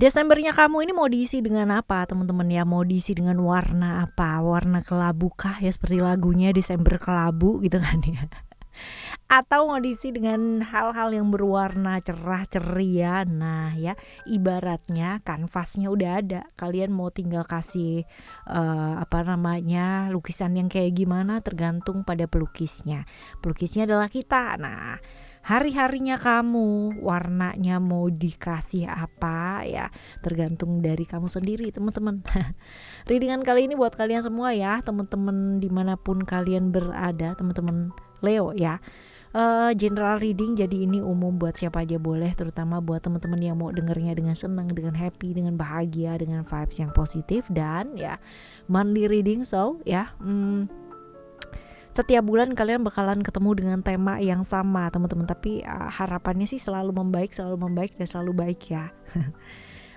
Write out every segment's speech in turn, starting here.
Desembernya kamu ini mau diisi dengan apa teman-teman ya? Mau diisi dengan warna apa? Warna kelabu kah ya, seperti lagunya Desember Kelabu gitu kan ya? Atau mau diisi dengan hal-hal yang berwarna cerah ceria. Nah ya, ibaratnya kanvasnya udah ada, kalian mau tinggal kasih lukisan yang kayak gimana tergantung pada pelukisnya adalah kita. Nah, hari-harinya kamu warnanya mau dikasih apa ya, tergantung dari kamu sendiri teman-teman. Readingan kali ini buat kalian semua ya, teman-teman dimanapun kalian berada, teman-teman Leo ya. General reading, jadi ini umum buat siapa aja boleh, terutama buat teman-teman yang mau dengernya dengan senang, dengan happy, dengan bahagia, dengan vibes yang positif. Dan ya monthly reading, so ya setiap bulan kalian bakalan ketemu dengan tema yang sama teman-teman, tapi harapannya sih selalu membaik dan selalu baik ya.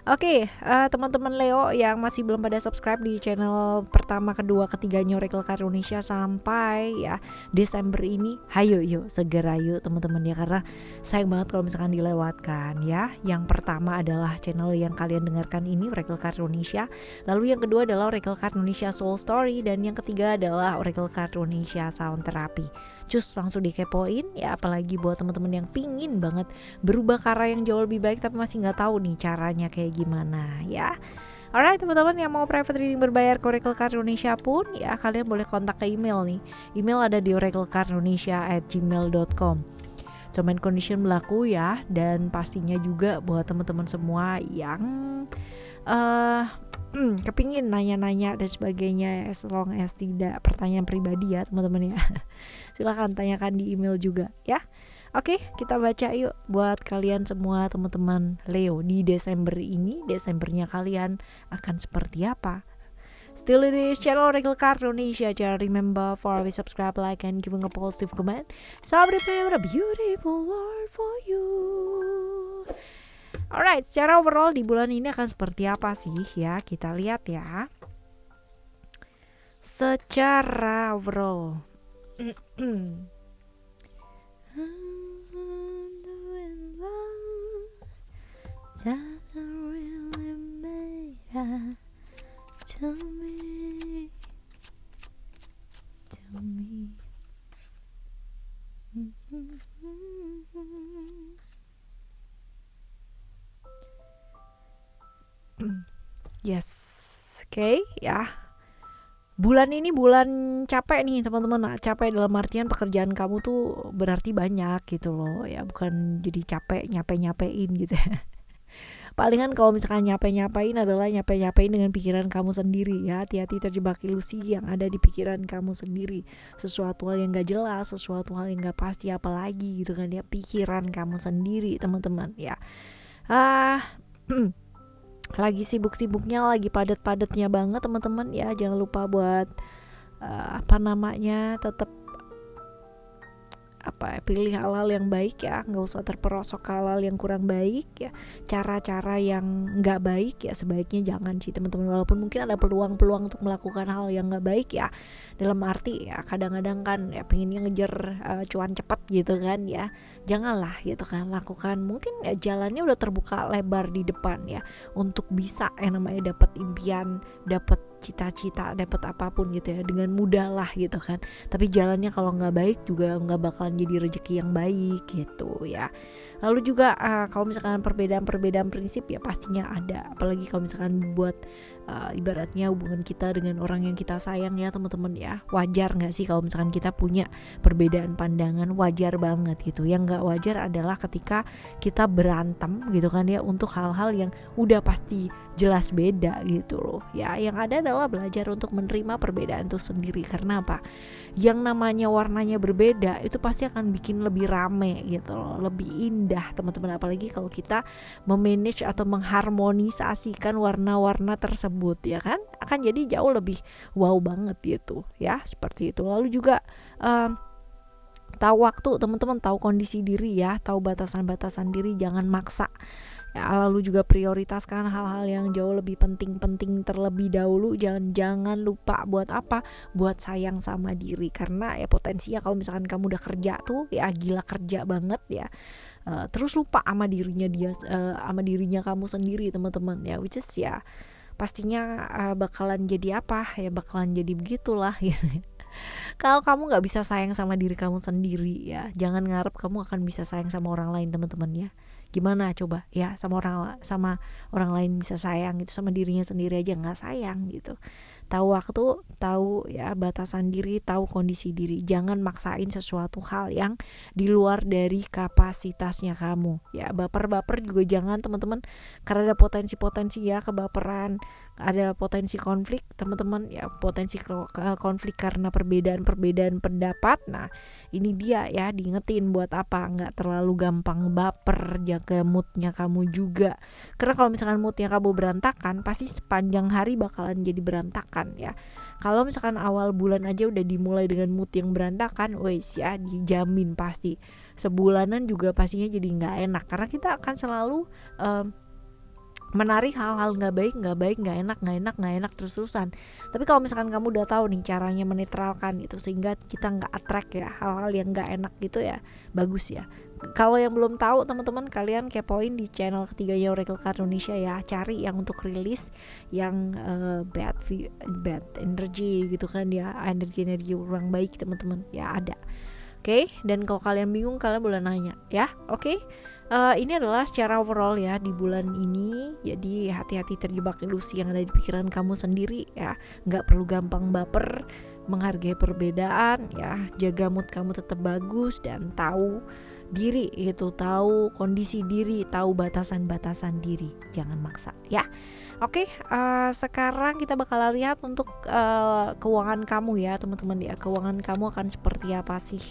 Oke, teman-teman Leo yang masih belum pada subscribe di channel pertama, kedua, ketiganya Oracle Card Indonesia sampai ya Desember ini, hayo yuk segera yuk teman-teman ya, karena sayang banget kalau misalkan dilewatkan ya. Yang pertama adalah channel yang kalian dengarkan ini, Oracle Card Indonesia. Lalu yang kedua adalah Oracle Card Indonesia Soul Story, dan yang ketiga adalah Oracle Card Indonesia Sound Therapy. Cus langsung dikepoin ya, apalagi buat teman-teman yang pingin banget berubah ke arah yang jauh lebih baik tapi masih nggak tahu nih caranya kayak gimana ya. Alright teman-teman yang mau private reading berbayar ke Oracle Card Indonesia pun ya, kalian boleh kontak ke email nih. Email ada di oraclecardindonesia@gmail.com. Term and condition berlaku ya. Dan pastinya juga buat teman-teman semua yang kepingin nanya-nanya dan sebagainya, as long as tidak pertanyaan pribadi ya teman-teman ya, silahkan tanyakan di email juga ya. Oke, kita baca yuk buat kalian semua teman-teman Leo di Desember ini. Desembernya kalian akan seperti apa? Still it is channel Oracle Card Indonesia. Jangan remember for always subscribe, like, and giving a positive comment. So I prepare a beautiful world for you. Alright, secara overall di bulan ini akan seperti apa sih ya? Kita lihat ya. Secara overall tell me. Yes, oke ya. Bulan ini bulan capek nih teman-teman. Capek dalam artian pekerjaan kamu tuh berarti banyak gitu loh ya, bukan jadi capek nyapain gitu ya. Palingan kalau misalkan nyapain adalah nyapain dengan pikiran kamu sendiri ya. Hati-hati terjebak ilusi yang ada di pikiran kamu sendiri. Sesuatu hal yang gak jelas, sesuatu hal yang gak pasti, apalagi gitu kan ya, pikiran kamu sendiri teman-teman ya. Lagi sibuk-sibuknya, lagi padat-padatnya banget teman-teman ya. Jangan lupa buat tetap pilih hal-hal yang baik ya, nggak usah terperosok ke hal-hal yang kurang baik ya. Cara-cara yang nggak baik ya sebaiknya jangan sih teman-teman, walaupun mungkin ada peluang-peluang untuk melakukan hal yang nggak baik ya, dalam arti ya kadang-kadang kan ya pengennya ngejar cuan cepat gitu kan ya, janganlah gitu kan. Lakukan, mungkin ya jalannya udah terbuka lebar di depan ya untuk bisa yang namanya dapat impian, dapat cita-cita, dapat apapun gitu ya dengan mudah lah gitu kan. Tapi jalannya kalau nggak baik juga nggak bakalan jadi rezeki yang baik gitu ya. Lalu juga kalau misalkan perbedaan prinsip ya pastinya ada, apalagi kalau misalkan buat ibaratnya hubungan kita dengan orang yang kita sayang ya teman-teman ya. Wajar nggak sih kalau misalkan kita punya perbedaan pandangan? Wajar banget gitu. Yang nggak wajar adalah ketika kita berantem gitu kan ya untuk hal-hal yang udah pasti jelas beda gitu loh ya. Yang ada adalah belajar untuk menerima perbedaan itu sendiri. Karena apa? Yang namanya warnanya berbeda itu pasti akan bikin lebih rame gitu loh, lebih indah teman-teman. Apalagi kalau kita memanage atau mengharmonisasikan warna-warna tersebut ya kan, akan jadi jauh lebih wow banget gitu ya, seperti itu. Lalu juga tahu waktu teman-teman, tahu kondisi diri ya, tahu batasan-batasan diri, jangan maksa ya. Lalu juga prioritaskan hal-hal yang jauh lebih penting terlebih dahulu. Jangan lupa buat apa? Buat sayang sama diri. Karena ya potensinya kalau misalkan kamu udah kerja tuh ya gila kerja banget ya, terus lupa sama dirinya dia, sama dirinya kamu sendiri teman-teman ya, which is ya pastinya bakalan jadi apa ya, bakalan jadi begitulah gitu. Kalau kamu nggak bisa sayang sama diri kamu sendiri ya, jangan ngarep kamu akan bisa sayang sama orang lain teman-teman ya. Gimana coba ya, sama orang lain bisa sayang gitu, sama dirinya sendiri aja nggak sayang gitu. Tahu waktu, tahu ya batasan diri, tahu kondisi diri. Jangan maksain sesuatu hal yang di luar dari kapasitasnya kamu. Ya, baper-baper juga jangan teman-teman, karena ada potensi-potensi ya kebaperan, ada potensi konflik teman-teman ya, potensi konflik karena perbedaan pendapat. Nah, ini dia ya, diingetin buat apa nggak terlalu gampang baper, jaga moodnya kamu juga. Karena kalau misalkan moodnya kamu berantakan, pasti sepanjang hari bakalan jadi berantakan ya. Kalau misalkan awal bulan aja udah dimulai dengan mood yang berantakan, wes ya dijamin pasti sebulanan juga pastinya jadi nggak enak, karena kita akan selalu menarik hal-hal nggak baik, nggak enak terus-terusan. Tapi kalau misalkan kamu udah tahu nih caranya menetralkan itu sehingga kita nggak attract ya hal-hal yang nggak enak gitu ya, bagus ya. Kalau yang belum tahu teman-teman, kalian kepoin di channel ketiganya Oracle Card Indonesia ya, cari yang untuk rilis yang bad energy gitu kan ya, energi kurang baik teman-teman ya, ada. Oke, dan kalau kalian bingung kalian boleh nanya ya. Oke. Ini adalah secara overall ya di bulan ini. Jadi hati-hati terjebak ilusi yang ada di pikiran kamu sendiri ya. Nggak perlu gampang baper, menghargai perbedaan ya. Jaga mood kamu tetap bagus dan tahu diri gitu, tahu kondisi diri, tahu batasan-batasan diri. Jangan maksa ya. Oke, sekarang kita bakal lihat untuk keuangan kamu ya teman-teman ya. Keuangan kamu akan seperti apa sih?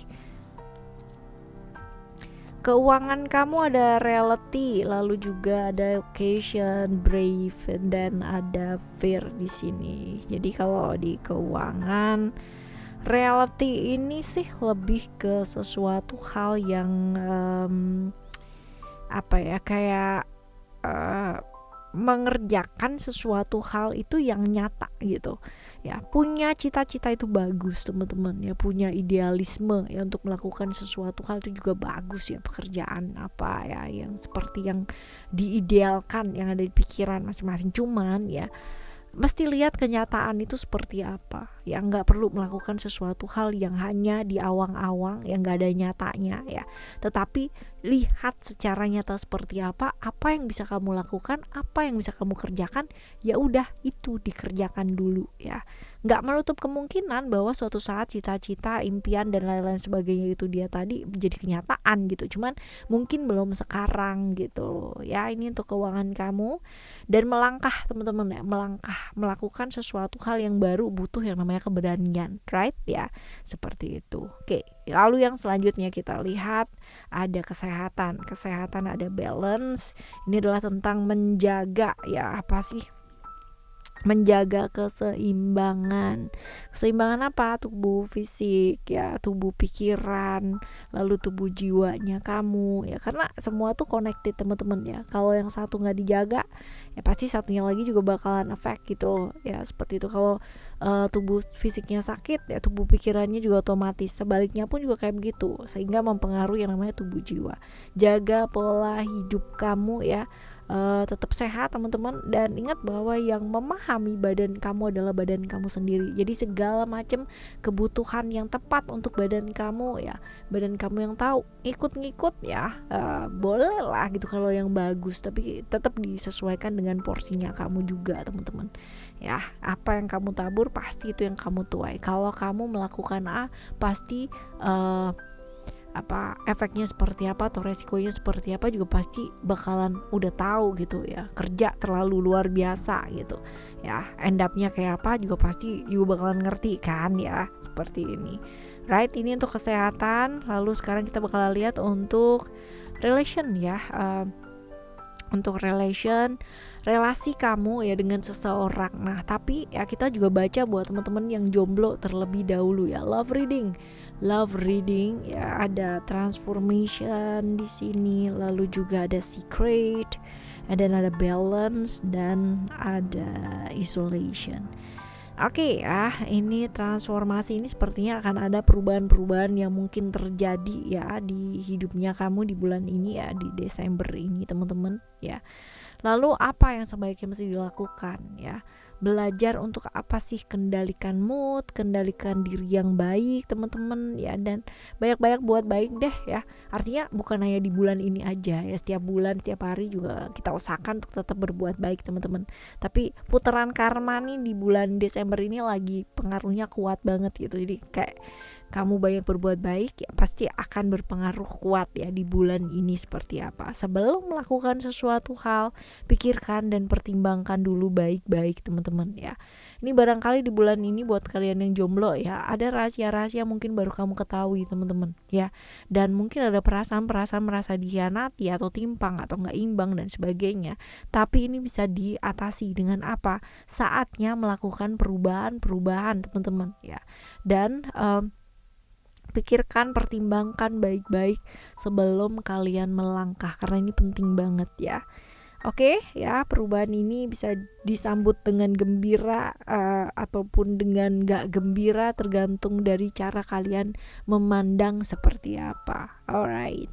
Keuangan kamu ada reality, lalu juga ada occasion, brave, dan ada fear di sini. Jadi kalau di keuangan reality ini sih lebih ke sesuatu hal yang apa ya, kayak mengerjakan sesuatu hal itu yang nyata gitu ya. Punya cita-cita itu bagus teman-teman ya, punya idealisme ya untuk melakukan sesuatu hal itu juga bagus ya. Pekerjaan apa ya yang seperti yang diidealkan yang ada di pikiran masing-masing, cuman ya mesti lihat kenyataan itu seperti apa ya. Nggak perlu melakukan sesuatu hal yang hanya di awang-awang yang nggak ada nyatanya ya, tetapi lihat secara nyata seperti apa yang bisa kamu lakukan, apa yang bisa kamu kerjakan, ya udah itu dikerjakan dulu ya. Nggak menutup kemungkinan bahwa suatu saat cita-cita, impian dan lain-lain sebagainya itu dia tadi menjadi kenyataan gitu, cuman mungkin belum sekarang gitu ya. Ini untuk keuangan kamu. Dan melangkah teman-teman ya, melangkah melakukan sesuatu hal yang baru butuh yang namanya keberanian, right ya, seperti itu. Oke, lalu yang selanjutnya kita lihat ada kesehatan, ada balance. Ini adalah tentang menjaga ya, apa sih, menjaga keseimbangan apa, tubuh fisik ya, tubuh pikiran, lalu tubuh jiwanya kamu ya, karena semua tuh connected teman-teman ya. Kalau yang satu nggak dijaga ya pasti satunya lagi juga bakalan efek gitu ya, seperti itu. Kalau tubuh fisiknya sakit ya tubuh pikirannya juga otomatis, sebaliknya pun juga kayak begitu, sehingga mempengaruhi yang namanya tubuh jiwa. Jaga pola hidup kamu ya, tetap sehat teman-teman, dan ingat bahwa yang memahami badan kamu adalah badan kamu sendiri. Jadi segala macam kebutuhan yang tepat untuk badan kamu ya, badan kamu yang tahu. Ngikut ya, boleh lah gitu kalau yang bagus, tapi tetap disesuaikan dengan porsinya kamu juga teman-teman ya. Apa yang kamu tabur pasti itu yang kamu tuai. Kalau kamu melakukan A, pasti apa efeknya seperti apa atau resikonya seperti apa juga pasti bakalan udah tahu gitu ya. Kerja terlalu luar biasa gitu ya, end up-nya kayak apa juga pasti juga bakalan ngerti kan ya, seperti ini, right? Ini untuk kesehatan. Lalu sekarang kita bakal lihat untuk relation ya. Untuk relasi kamu ya dengan seseorang. Nah, tapi ya kita juga baca buat teman-teman yang jomblo terlebih dahulu ya. Love reading ya, ada transformation di sini, lalu juga ada secret, dan ada balance, dan ada isolation. Oke ya, ini transformasi ini sepertinya akan ada perubahan-perubahan yang mungkin terjadi ya di hidupnya kamu di bulan ini ya, di Desember ini teman-teman ya. Lalu apa yang sebaiknya mesti dilakukan ya? Belajar untuk apa sih, kendalikan mood, kendalikan diri yang baik teman-teman ya, dan banyak-banyak buat baik deh ya. Artinya bukan hanya di bulan ini aja ya, setiap bulan, setiap hari juga kita usahakan untuk tetap berbuat baik teman-teman. Tapi putaran karma nih di bulan Desember ini lagi pengaruhnya kuat banget gitu. Jadi kayak kamu banyak berbuat baik ya pasti akan berpengaruh kuat ya di bulan ini seperti apa. Sebelum melakukan sesuatu hal, pikirkan dan pertimbangkan dulu baik-baik teman-teman ya. Ini barangkali di bulan ini buat kalian yang jomblo ya, ada rahasia-rahasia mungkin baru kamu ketahui teman-teman ya. Dan mungkin ada perasaan-perasaan merasa dikhianati atau timpang atau nggak imbang dan sebagainya. Tapi ini bisa diatasi dengan apa? Saatnya melakukan perubahan-perubahan teman-teman ya. Dan pikirkan, pertimbangkan baik-baik sebelum kalian melangkah, karena ini penting banget ya. Oke ya, perubahan ini bisa disambut dengan gembira ataupun dengan gak gembira, tergantung dari cara kalian memandang seperti apa. Alright.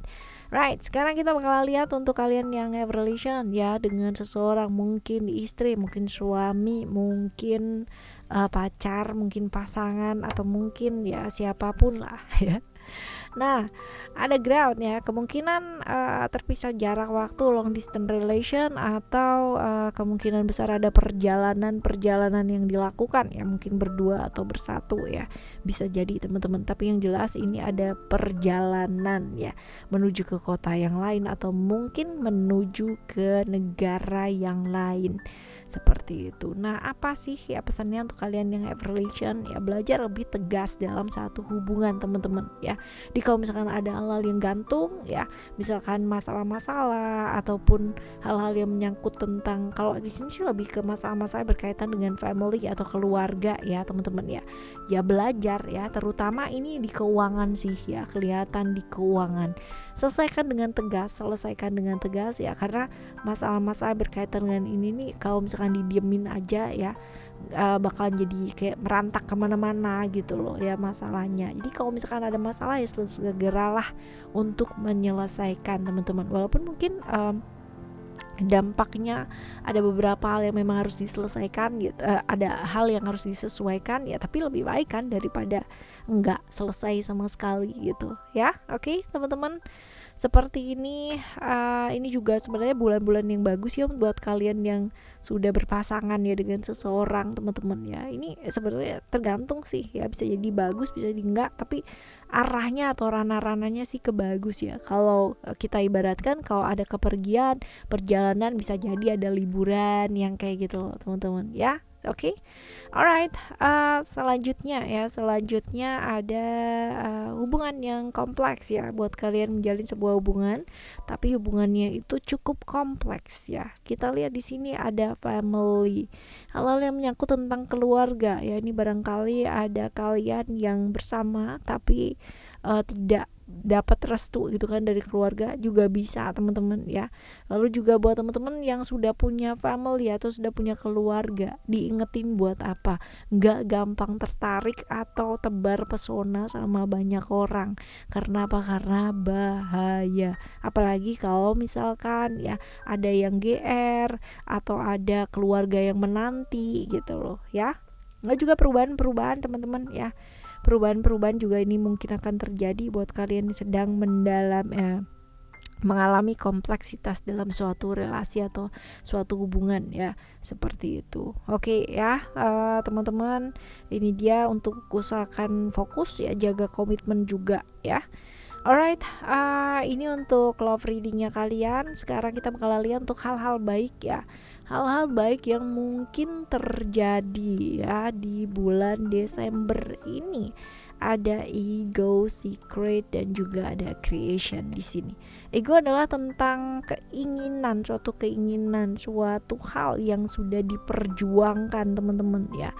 Right, sekarang kita bakal lihat untuk kalian yang have relation ya dengan seseorang, mungkin istri, mungkin suami, mungkin pacar, mungkin pasangan, atau mungkin ya siapapun lah ya. Nah, ada ground ya, kemungkinan terpisah jarak waktu, long distance relation, atau kemungkinan besar ada perjalanan yang dilakukan ya, mungkin berdua atau bersatu ya, bisa jadi teman-teman. Tapi yang jelas ini ada perjalanan ya, menuju ke kota yang lain atau mungkin menuju ke negara yang lain. Seperti itu. Nah, apa sih ya pesannya untuk kalian yang have relation ya? Belajar lebih tegas dalam satu hubungan teman-teman ya. Di kalau misalkan ada hal-hal yang gantung ya, misalkan masalah-masalah ataupun hal-hal yang menyangkut tentang, kalau di sini sih lebih ke masalah-masalah berkaitan dengan family atau keluarga ya teman-teman ya. Ya belajar ya, terutama ini di keuangan sih ya, kelihatan di keuangan. Selesaikan dengan tegas ya, karena masalah-masalah berkaitan dengan ini nih kalau misalkan didiemin aja ya, bakalan jadi kayak merantak kemana-mana gitu loh ya masalahnya. Jadi kalau misalkan ada masalah ya segeralah untuk menyelesaikan teman-teman, walaupun mungkin dampaknya ada beberapa hal yang memang harus diselesaikan gitu, ada hal yang harus disesuaikan ya, tapi lebih baik kan daripada enggak selesai sama sekali gitu ya. Oke, teman-teman, seperti ini juga sebenarnya bulan-bulan yang bagus ya buat kalian yang sudah berpasangan ya dengan seseorang teman-teman ya. Ini sebenarnya tergantung sih ya, bisa jadi bagus bisa jadi enggak, tapi arahnya atau ranah-ranahnya sih ke bagus ya. Kalau kita ibaratkan kalau ada kepergian, perjalanan, bisa jadi ada liburan yang kayak gitu loh teman-teman ya. Oke, alright. Selanjutnya ada hubungan yang kompleks ya, buat kalian menjalin sebuah hubungan, tapi hubungannya itu cukup kompleks ya. Kita lihat di sini ada family, hal-hal yang menyangkut tentang keluarga ya. Ini barangkali ada kalian yang bersama tapi tidak dapat restu gitu kan dari keluarga, juga bisa teman-teman ya. Lalu juga buat teman-teman yang sudah punya family atau sudah punya keluarga, diingetin buat apa, nggak gampang tertarik atau tebar pesona sama banyak orang. Karena apa? Karena bahaya, apalagi kalau misalkan ya ada yang GR atau ada keluarga yang menanti gitu loh ya. Nggak juga perubahan teman-teman ya. Perubahan juga ini mungkin akan terjadi buat kalian yang sedang mengalami kompleksitas dalam suatu relasi atau suatu hubungan ya, seperti itu. Oke ya, teman-teman, ini dia untuk usahakan fokus ya, jaga komitmen juga ya. Alright, ini untuk love readingnya kalian. Sekarang kita bakal lihat untuk hal-hal baik ya, hal-hal baik yang mungkin terjadi ya di bulan Desember ini. Ada ego, secret, dan juga ada creation di sini. Ego adalah tentang keinginan, suatu hal yang sudah diperjuangkan teman-teman ya.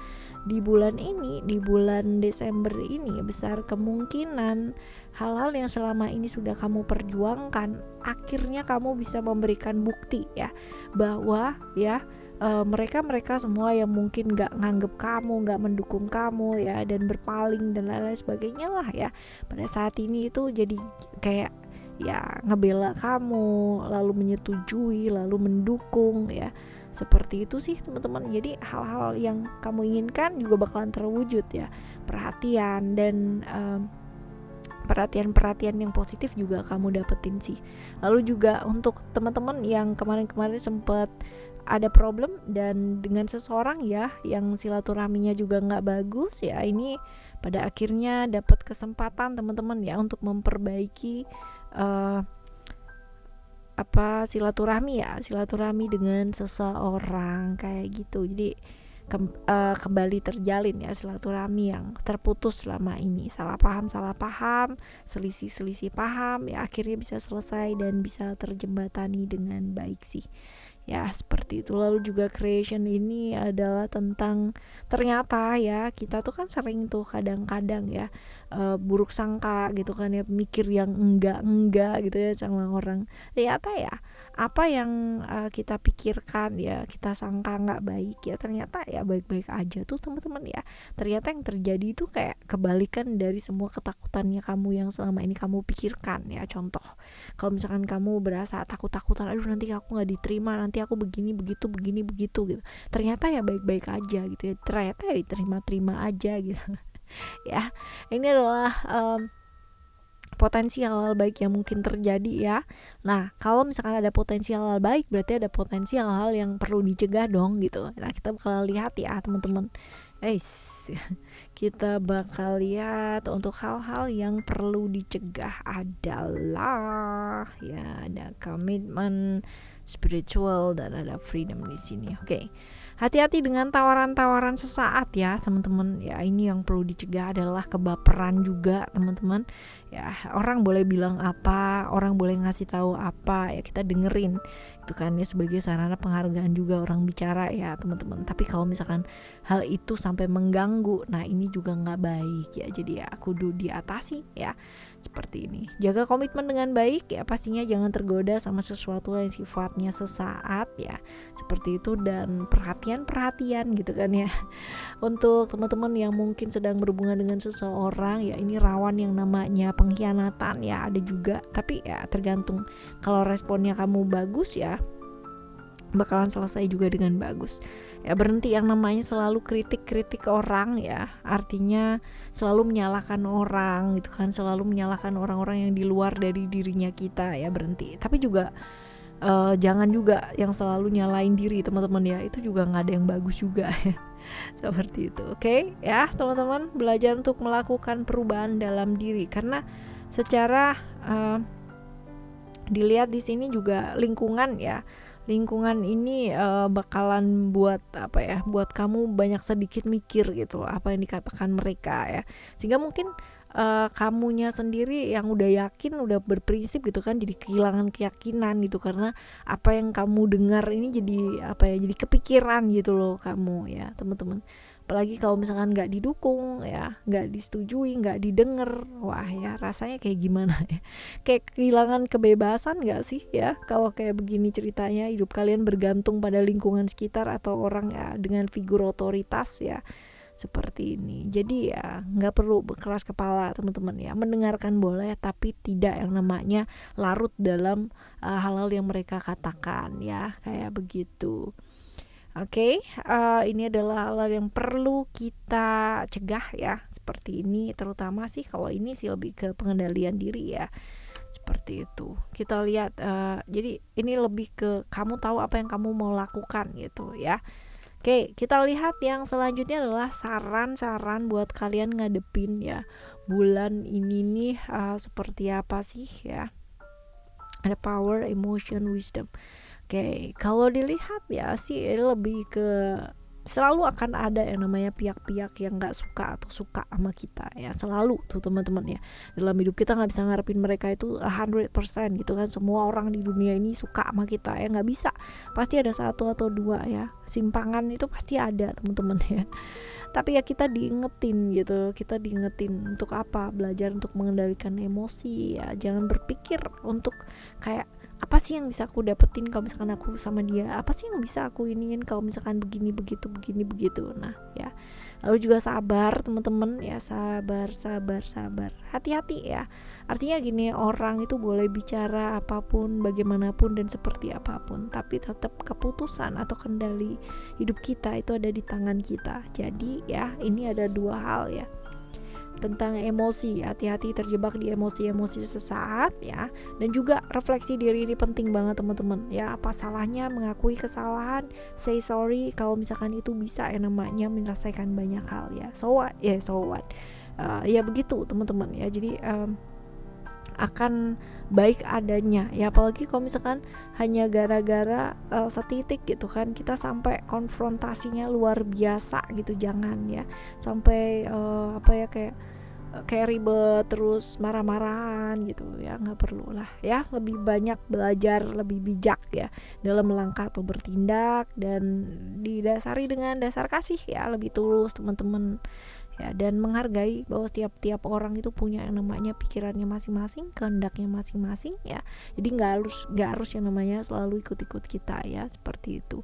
Di bulan ini, di bulan Desember ini, besar kemungkinan hal-hal yang selama ini sudah kamu perjuangkan, akhirnya kamu bisa memberikan bukti ya, bahwa ya mereka semua yang mungkin nggak nganggep kamu, nggak mendukung kamu ya, dan berpaling dan lain-lain sebagainya lah ya, pada saat ini itu jadi kayak ya ngebela kamu, lalu menyetujui, lalu mendukung ya, seperti itu sih teman-teman. Jadi hal-hal yang kamu inginkan juga bakalan terwujud ya, perhatian dan perhatian yang positif juga kamu dapetin sih. Lalu juga untuk teman-teman yang kemarin-kemarin sempat ada problem dan dengan seseorang ya, yang silaturahminya juga nggak bagus ya, ini pada akhirnya dapat kesempatan teman-teman ya untuk memperbaiki silaturahmi dengan seseorang kayak gitu. Jadi kembali terjalin ya silaturahmi yang terputus selama ini, salah paham, selisih paham ya, akhirnya bisa selesai dan bisa terjembatani dengan baik sih ya, seperti itu. Lalu juga creation ini adalah tentang, ternyata ya kita tuh kan sering tuh kadang-kadang ya buruk sangka gitu kan ya, mikir yang enggak gitu ya sama orang. Ternyata ya apa yang kita pikirkan ya, kita sangka nggak baik ya, ternyata ya baik-baik aja tuh teman-teman ya. Ternyata yang terjadi itu kayak kebalikan dari semua ketakutannya kamu yang selama ini kamu pikirkan ya. Contoh, kalau misalkan kamu berasa takut-takutan, aduh nanti aku nggak diterima, nanti aku begini begitu gitu, ternyata ya baik-baik aja gitu ya, ternyata ya diterima-terima aja gitu ya. Ini adalah potensi hal-hal baik yang mungkin terjadi ya. Nah, kalau misalkan ada potensi hal-hal baik, berarti ada potensi hal-hal yang perlu dicegah dong gitu. Nah, kita bakal lihat ya teman-teman. Kita bakal lihat untuk hal-hal yang perlu dicegah adalah ya, ada komitmen spiritual dan ada freedom di sini. Oke. Hati-hati dengan tawaran-tawaran sesaat ya teman-teman ya. Ini yang perlu dicegah adalah kebaperan juga teman-teman ya. Orang boleh bilang apa, orang boleh ngasih tahu apa ya, kita dengerin itu kan ya, sebagai sarana penghargaan juga orang bicara ya teman-teman. Tapi kalau misalkan hal itu sampai mengganggu, nah ini juga nggak baik ya. Jadi ya kudu diatasi ya, seperti ini. Jaga komitmen dengan baik ya, pastinya jangan tergoda sama sesuatu yang sifatnya sesaat ya, seperti itu. Dan perhatian gitu kan ya. Untuk teman-teman yang mungkin sedang berhubungan dengan seseorang ya, ini rawan yang namanya pengkhianatan ya, ada juga. Tapi ya tergantung, kalau responnya kamu bagus ya bakalan selesai juga dengan bagus ya. Berhenti yang namanya selalu kritik orang ya, artinya selalu menyalahkan orang gitu kan, selalu menyalahkan orang-orang yang di luar dari dirinya kita ya, berhenti. Tapi juga jangan juga yang selalu nyalain diri teman-teman ya, itu juga nggak ada yang bagus juga ya. Seperti itu. Oke ya teman-teman, belajar untuk melakukan perubahan dalam diri, karena secara dilihat di sini juga lingkungan ini bakalan buat kamu banyak sedikit mikir gitu apa yang dikatakan mereka ya, sehingga mungkin kamunya sendiri yang udah yakin, udah berprinsip gitu kan, jadi kehilangan keyakinan gitu, karena apa yang kamu dengar ini jadi jadi kepikiran gitu loh kamu ya teman-teman. Apalagi kalau misalkan nggak didukung ya, nggak disetujui, nggak didengar, wah ya rasanya kayak gimana ya, kayak kehilangan kebebasan nggak sih ya kalau kayak begini ceritanya, hidup kalian bergantung pada lingkungan sekitar atau orang ya dengan figur otoritas ya, seperti ini. Jadi ya nggak perlu berkeras kepala teman-teman ya, mendengarkan boleh tapi tidak yang namanya larut dalam hal-hal yang mereka katakan ya, kayak begitu. Oke, ini adalah hal yang perlu kita cegah ya, seperti ini. Terutama sih kalau ini sih lebih ke pengendalian diri ya, seperti itu. Kita lihat, jadi ini lebih ke kamu tahu apa yang kamu mau lakukan gitu ya. Oke, kita lihat yang selanjutnya adalah saran-saran buat kalian ngadepin ya bulan ini nih, seperti apa sih ya. Ada power, emotion, wisdom. Oke, kalau dilihat ya sih lebih ke selalu akan ada yang namanya pihak-pihak yang nggak suka atau suka sama kita ya, selalu tuh teman-teman ya. Dalam hidup kita nggak bisa ngarepin mereka itu 100% gitu kan, semua orang di dunia ini suka sama kita ya, nggak bisa. Pasti ada satu atau dua ya, simpangan itu pasti ada teman-teman ya. Tapi ya kita diingetin untuk apa, belajar untuk mengendalikan emosi ya, jangan berpikir untuk kayak apa sih yang bisa aku dapetin kalau misalkan aku sama dia, apa sih yang bisa aku iniin kalau misalkan begini begitu. Nah ya, lalu juga sabar teman-teman ya, sabar, hati-hati ya. Artinya gini, orang itu boleh bicara apapun, bagaimanapun dan seperti apapun, tapi tetap keputusan atau kendali hidup kita itu ada di tangan kita. Jadi ya, ini ada dua hal ya tentang emosi, hati-hati terjebak di emosi-emosi sesaat ya, dan juga refleksi diri ini penting banget teman-teman ya. Apa salahnya mengakui kesalahan, say sorry kalau misalkan itu bisa yang namanya menyelesaikan banyak hal ya. So what ya begitu teman-teman ya. Jadi akan baik adanya ya, apalagi kalau misalkan hanya gara-gara setitik gitu kan kita sampai konfrontasinya luar biasa gitu. Jangan ya sampai kayak ribet terus marah-marahan gitu ya, nggak perlu lah ya. Lebih banyak belajar, lebih bijak ya dalam melangkah atau bertindak, dan didasari dengan dasar kasih ya, lebih tulus teman-teman ya, dan menghargai bahwa setiap orang itu punya yang namanya pikirannya masing-masing, kehendaknya masing-masing ya. Jadi nggak harus yang namanya selalu ikut-ikut kita ya, seperti itu.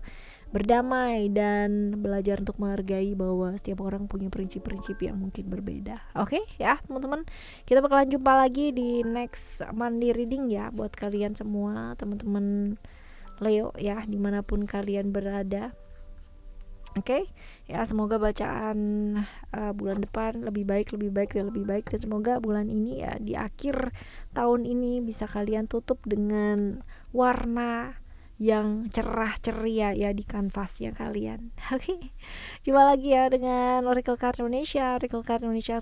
Berdamai dan belajar untuk menghargai bahwa setiap orang punya prinsip-prinsip yang mungkin berbeda. Oke ya teman-teman, kita bakalan jumpa lagi di next Monday reading ya, buat kalian semua teman-teman Leo ya, dimanapun kalian berada. Oke, ya semoga bacaan bulan depan lebih baik, dan semoga bulan ini ya, di akhir tahun ini bisa kalian tutup dengan warna yang cerah ceria ya di kanvasnya kalian. Oke, jumpa lagi ya dengan Oracle Card Indonesia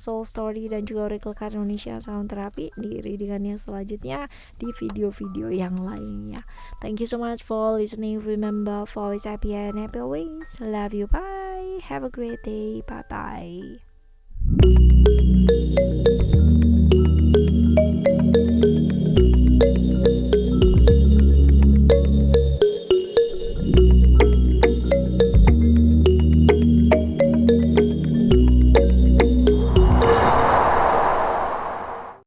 Soul Story, dan juga Oracle Card Indonesia Sound Therapy di readingannya selanjutnya di video-video yang lainnya. Thank you so much for listening. Remember, for always happy and happy always. Love you, bye. Have a great day. Bye bye.